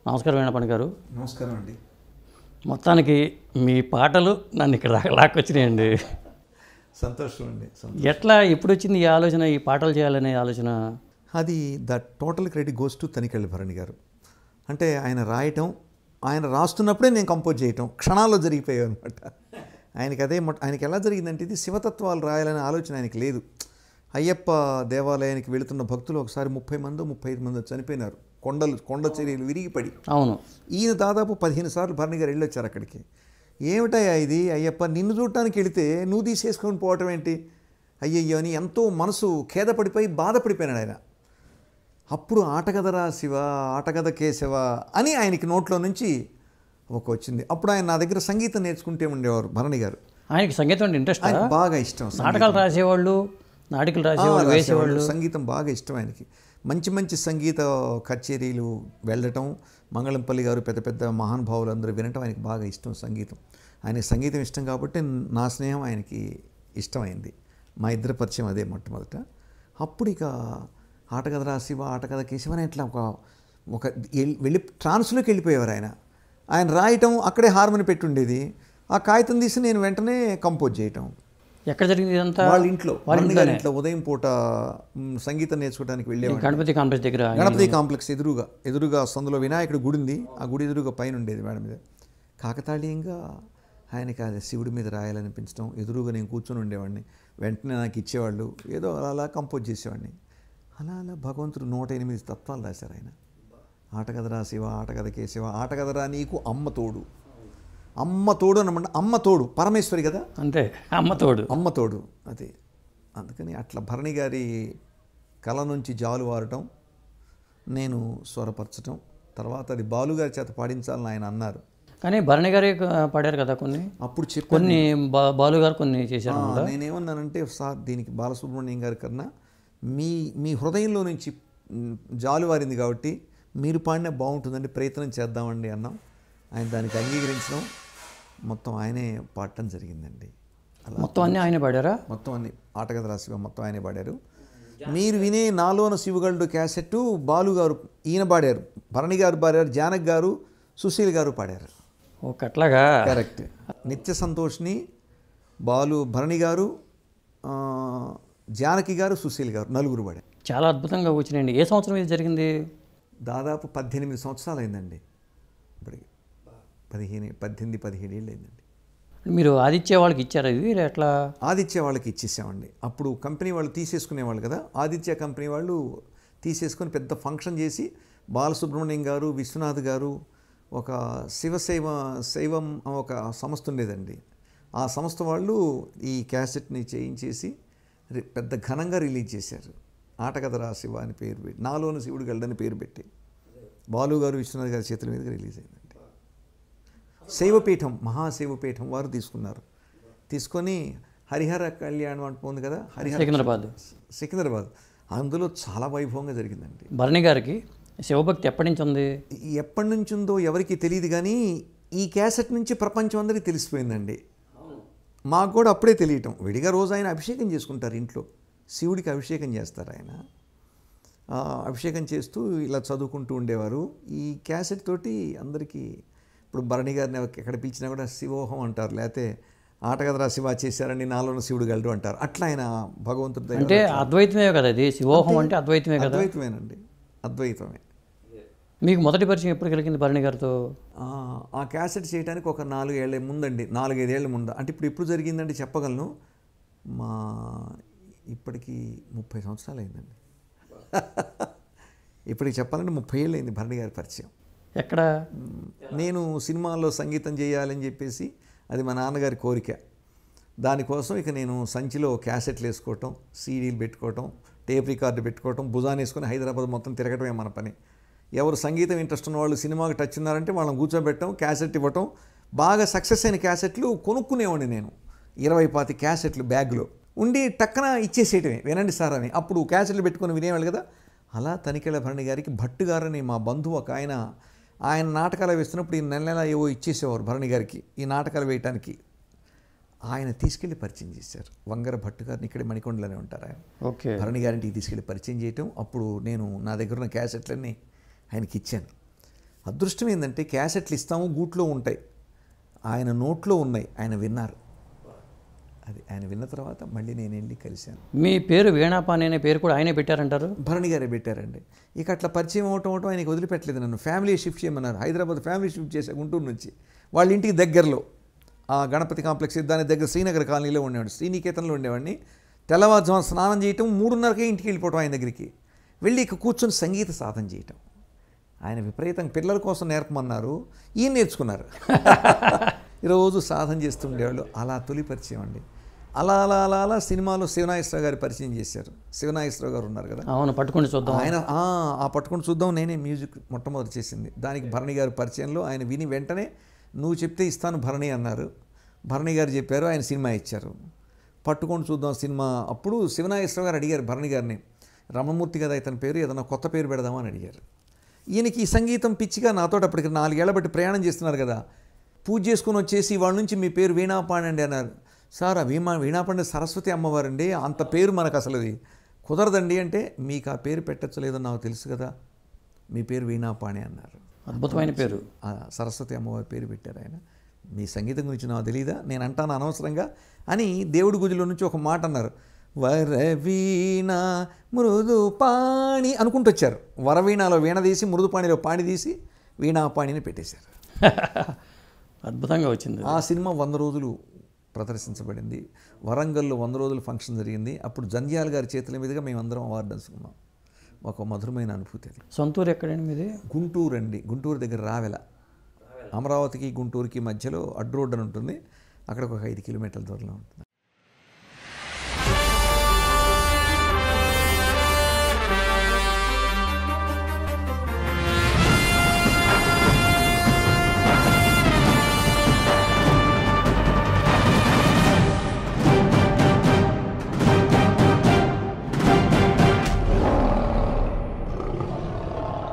నమస్కారం వీణాపాణి గారు. నమస్కారం అండి. మొత్తానికి మీ పాటలు నన్ను ఇక్కడ లాక్కొచ్చినాయండి. సంతోషం అండి. ఎట్లా ఎప్పుడు వచ్చింది ఈ ఆలోచన, ఈ పాటలు చేయాలనే ఆలోచన? అది total credit goes to Tanikella Bharani garu. అంటే ఆయన రాయటం, ఆయన రాస్తున్నప్పుడే నేను కంపోజ్ చేయటం క్షణాల్లో జరిగిపోయాయి అనమాట. ఆయనకి ఎలా జరిగిందంటే, ఇది శివతత్వాలు రాయాలనే ఆలోచన ఆయనకి లేదు. అయ్యప్ప దేవాలయానికి వెళుతున్న భక్తులు ఒకసారి 30 మందో 35 మందో చనిపోయినారు. కొండ చర్యలు విరిగిపడి. అవును. ఈయన దాదాపు 15 సార్లు భరణి గారు వెళ్ళొచ్చారు అక్కడికి. ఏమిటయ్యా ఇది, అయ్యప్ప నిన్ను చూడటానికి వెళితే నువ్వు తీసేసుకొని పోవటం ఏంటి అయ్యయ్యో అని ఎంతో మనసు ఖేదపడిపోయి బాధపడిపోయినాడు ఆయన. అప్పుడు ఆటగదరా శివ, ఆటగద కేశవ అని ఆయనకి నోట్లో నుంచి వచ్చింది. అప్పుడు ఆయన నా దగ్గర సంగీతం నేర్చుకుంటే ఉండేవారు భరణి గారు. ఆయనకి సంగీతం అంటే ఇంట్రెస్ట్, ఆయనకి బాగా ఇష్టం. నాటకాలు రాసేవాళ్ళు, నాటికలు రాసేవాళ్ళు, వేసేవాళ్ళు. సంగీతం బాగా ఇష్టం ఆయనకి. మంచి మంచి సంగీత కచేరీలు వెళ్ళటం, మంగళంపల్లి గారు పెద్ద పెద్ద మహానుభావులు అందరూ వినటం ఆయనకి బాగా ఇష్టం. ఆయనకి సంగీతం ఇష్టం కాబట్టి నా స్నేహం ఆయనకి ఇష్టమైంది. మా ఇద్దరి పరిచయం అదే మొట్టమొదట. అప్పుడు ఇక ఆటగదరా శివ, ఆటగద కేశవ అని ఇట్లా ఒక వెళ్ళి ట్రాన్స్లోకి వెళ్ళిపోయేవారు ఆయన రాయటం, అక్కడే హార్మోని పెట్టి ఉండేది. ఆ కాగితం తీసి నేను వెంటనే కంపోజ్ చేయటం. ఎక్కడ జరిగింది ఇదంతా? వాళ్ళ ఇంట్లో ఉదయం పూట సంగీతం నేర్చుకోవడానికి వెళ్ళేవాడు. గణపతి కాంప్లెక్స్ దగ్గర, గణపతి కాంప్లెక్స్ ఎదురుగా సందులో వినాయకుడి గుడి ఉంది. ఆ గుడి ఎదురుగా పైన ఉండేది మేడం మీద. కాకతాళీయంగా ఆయనకి అది శివుడి మీద రాయాలనిపించడం, ఎదురుగా నేను కూర్చొని ఉండేవాడిని. వెంటనే నాకు ఇచ్చేవాళ్ళు, ఏదో అలా కంపోజ్ చేసేవాడిని. అలా భగవంతుడు 108 తత్వాలు రాశారు ఆయన. ఆటగదరా శివ, ఆటగద కేశవ, ఆటగదరా నీకు అమ్మ తోడు. అమ్మ తోడు అనమాట. అమ్మ తోడు పరమేశ్వరి కదా, అంతే. అమ్మ తోడు అది. అందుకని అట్లా భరణి గారి కళ నుంచి జాలువారటం, నేను స్వరపరచటం, తర్వాత అది బాలుగారి చేత పాడించాలని ఆయన అన్నారు. కానీ భరణి గారే పాడారు కదా కొన్ని. అప్పుడు కొన్ని బాలుగారు కొన్ని చేశారు. నేనేమన్నానంటే, సార్ దీనికి బాలసుబ్రహ్మణ్యం గారి కన్నా మీ హృదయంలో నుంచి జాలువారింది కాబట్టి మీరు పాడినా బాగుంటుందండి, ప్రయత్నం చేద్దామండి అన్నాం. ఆయన దానికి అంగీకరించడం, మొత్తం ఆయనే పాడటం జరిగిందండి. మొత్తం అన్నీ ఆయనే పాడారా? మొత్తం అన్ని ఆటగదరా శివ మొత్తం ఆయనే పాడారు. మీరు వినే నాలోన శివగల్డు క్యాసెట్టు బాలుగారు ఈయన పాడారు, భరణి గారు పాడారు, జానక్ గారు, సుశీల్ గారు పాడారు. అట్లాగా. కరెక్ట్. నిత్య సంతోష్ని భరణి గారు, జానకి గారు, సుశీల్ గారు, నలుగురు పాడారు. చాలా అద్భుతంగా వచ్చినాయండి. ఏ సంవత్సరం ఇది జరిగింది? దాదాపు 18 సంవత్సరాలు అయిందండి. ఇప్పటికి 18-17 ఏళ్ళు అయిందండి. మీరు ఆదిత్య వాళ్ళకి ఇచ్చారా ఇది ఎట్లా? ఆదిత్య వాళ్ళకి ఇచ్చేసామండి. అప్పుడు కంపెనీ వాళ్ళు తీసేసుకునేవాళ్ళు కదా, ఆదిత్య కంపెనీ వాళ్ళు తీసేసుకొని పెద్ద ఫంక్షన్ చేసి, బాలసుబ్రహ్మణ్యం గారు, విశ్వనాథ్ గారు, ఒక శైవం ఒక సంస్థ ఉండేదండి. ఆ సంస్థ వాళ్ళు ఈ క్యాసెట్ని చేయించేసి పెద్ద ఘనంగా రిలీజ్ చేశారు. ఆటగదరా శివ అని పేరు పెట్టి, నాలోని శివుడు గల్డని పేరు పెట్టి, బాలు గారు, విశ్వనాథ్ గారి చేతుల మీదుగా రిలీజ్ అయిందండి. శైవపీఠం, మహాశైవపీఠం వారు తీసుకొని హరిహర కళ్యాణం అంటుంది కదా, సికింద్రాబాద్, అందులో చాలా వైభవంగా జరిగిందండి. భరణి గారికి శివభక్తి ఎప్పటి నుంచి ఉంది? ఎప్పటి నుంచి ఉందో ఎవరికి తెలియదు, కానీ ఈ క్యాసెట్ నుంచి ప్రపంచం అందరికీ తెలిసిపోయిందండి. మాకు కూడా అప్పుడే తెలియటం. విడిగా రోజు ఆయన అభిషేకం చేసుకుంటారు ఇంట్లో, శివుడికి అభిషేకం చేస్తారు ఆయన. అభిషేకం చేస్తూ ఇలా చదువుకుంటూ ఉండేవారు. ఈ క్యాసెట్ తోటి అందరికీ, ఇప్పుడు భరణి గారిని ఎక్కడ పిలిచినా కూడా శివోహం అంటారు, లేకపోతే ఆటగదరా శివ చేశారని నాలోన శివుడు గలడు అంటారు. అట్లా ఆయన భగవంతుడి అంటే అద్వైతమే కదా ఇది, శివోహం అంటే అద్వైతమే కదా. అద్వైతమేనండి, అద్వైతమే. మీకు మొదటి పరిచయం ఎప్పుడు కలిగింది భరణి గారితో? ఆ క్యాసెట్ చేయడానికి ఒక 4 ఏళ్ళ ముందండి, 4-5 ఏళ్ళ ముందు. అంటే ఇప్పుడు జరిగిందండి చెప్పగలను. ఇప్పటికి 30 సంవత్సరాలు అయిందండి. ఇప్పటికి చెప్పాలంటే 30 ఏళ్ళు అయింది భరణి గారి పరిచయం. ఎక్కడ? నేను సినిమాల్లో సంగీతం చేయాలని చెప్పేసి, అది మా నాన్నగారి కోరిక. దానికోసం ఇక నేను సంచిలో క్యాసెట్లు వేసుకోవటం, సీడీలు పెట్టుకోవటం, టేప్ రికార్డు పెట్టుకోవటం, భుజాన్ని వేసుకొని హైదరాబాద్ మొత్తం తిరగటమే మన పని. ఎవరు సంగీతం ఇంట్రెస్ట్ ఉన్న వాళ్ళు సినిమాకి టచ్ ఉన్నారంటే వాళ్ళని కూర్చోబెట్టడం, క్యాసెట్ ఇవ్వటం. బాగా సక్సెస్ అయిన క్యాసెట్లు కొనుక్కునేవాడిని నేను. 20-25 క్యాసెట్లు బ్యాగ్లో ఉండి టక్కన ఇచ్చేసేయటమే, వినండి సార్ అని. అప్పుడు క్యాసెట్లు పెట్టుకొని వినేవాళ్ళు కదా. అలా తనికెళ్ళ భరణి గారికి భట్టు గారని మా బంధువు ఒక ఆయన నాటకాలు వేస్తున్నప్పుడు ఈ నెల ఏవో ఇచ్చేసేవారు భరణి గారికి ఈ నాటకాలు వేయటానికి. ఆయన తీసుకెళ్ళి పరిచయం చేశారు. వంగర భట్టు గారిని ఇక్కడే మణికొండలోనే ఉంటారు ఆయన. ఓకే. భరణి గారింటికి తీసుకెళ్ళి పరిచయం చేయటం. అప్పుడు నేను నా దగ్గర ఉన్న క్యాసెట్లన్నీ ఆయనకి ఇచ్చాను. అదృష్టం ఏంటంటే క్యాసెట్లు ఇస్తాము, గూట్లో ఉంటాయి, ఆయన నోట్లో ఉన్నాయి, ఆయన విన్నారు. అది ఆయన విన్న తర్వాత మళ్ళీ నేను వెళ్ళి కలిశాను. మీ పేరు వీణాపాణి అనే పేరు కూడా ఆయనే పెట్టారంటారు? భరణి గారే పెట్టారండి. ఇక అట్లా పరిచయం అవటం ఆయనకి వదిలిపెట్టలేదు నన్ను. ఫ్యామిలీ షిఫ్ట్ చేయమన్నారు. హైదరాబాద్ ఫ్యామిలీ షిఫ్ట్ చేశా గుంటూరు నుంచి. వాళ్ళ ఇంటికి దగ్గరలో ఆ గణపతి కాంప్లెక్స్ దాని దగ్గర శ్రీనగర్ కాలనీలో ఉండేవాడు, శ్రీనికేతన్లో ఉండేవాడిని. తెల్లవారుజామున స్నానం చేయటం, 3:30కే ఇంటికి వెళ్ళిపోవటం ఆయన దగ్గరికి. వెళ్ళి ఇక కూర్చొని సంగీత సాధన చేయటం. ఆయన విపరీతంగా పిల్లల కోసం నేర్పమన్నారు, ఈయన నేర్చుకున్నారు. ఈరోజు సాధన చేస్తుండేవాళ్ళు. అలా తొలి పరిచయం అండి. అలా అలా అలా అలా సినిమాలో శివనాగేశ్వరరావు గారి పరిచయం చేశారు. శివనాగేశ్వరరావు గారు ఉన్నారు కదా, అవును, పట్టుకొని చూద్దాం. ఆయన ఆ పట్టుకొని చూద్దాం నేనే మ్యూజిక్ మొట్టమొదటి చేసింది. దానికి భరణి గారి పరిచయంలో ఆయన విని వెంటనే నువ్వు చెప్తే ఇస్తాను భరణి అన్నారు. భరణి గారు చెప్పారు, ఆయన సినిమా ఇచ్చారు. పట్టుకొని చూద్దాం సినిమా. అప్పుడు శివనాగేశ్వరరావు గారు అడిగారు భరణి గారిని, రమణమూర్తి కదా ఇతని పేరు, ఏదైనా కొత్త పేరు పెడదామని అడిగారు. ఈయనకి ఈ సంగీతం పిచ్చిగా నాతో అప్పటికి 4 ఏళ్ల బట్టి ప్రయాణం చేస్తున్నారు కదా, పూజ చేసుకుని వచ్చేసి వాళ్ళ నుంచి మీ పేరు వీణాపాణి అండి అన్నారు. సార్ వీణాపాణి సరస్వతి అమ్మవారండి, అంత పేరు మనకు అసలు అది కుదరదండి అంటే, మీకు ఆ పేరు పెట్టచ్చు లేదో నాకు తెలుసు కదా, మీ పేరు వీణాపాణి అన్నారు. అద్భుతమైన పేరు. సరస్వతి అమ్మవారి పేరు పెట్టారు ఆయన. మీ సంగీతం గురించి నాకు తెలీదా, నేను అంటాను అనవసరంగా అని దేవుడి గుడిలో నుంచి ఒక మాట అన్నారు. వరవీణ మృదుపాణి అనుకుంటూ వచ్చారు. వరవీణలో వీణ తీసి మృదుపాణిలో పాణి తీసి వీణాపాణిని పెట్టేశారు. అద్భుతంగా వచ్చింది. ఆ సినిమా 100 రోజులు ప్రదర్శించబడింది. వరంగల్లో 100 రోజుల ఫంక్షన్ జరిగింది. అప్పుడు జంధ్యాల గారి చేతుల మీదుగా మేమందరం అవార్డు అందుకున్నాం. ఒక మధురమైన అనుభూతి అది. సొంతూరు ఎక్కడండి మీది? గుంటూరు అండి. గుంటూరు దగ్గర రావెల. అమరావతికి గుంటూరుకి మధ్యలో అడ్డు రోడ్డు అని ఉంటుంది, అక్కడ ఒక 5 కిలోమీటర్ల దూరంలో ఉంటుంది.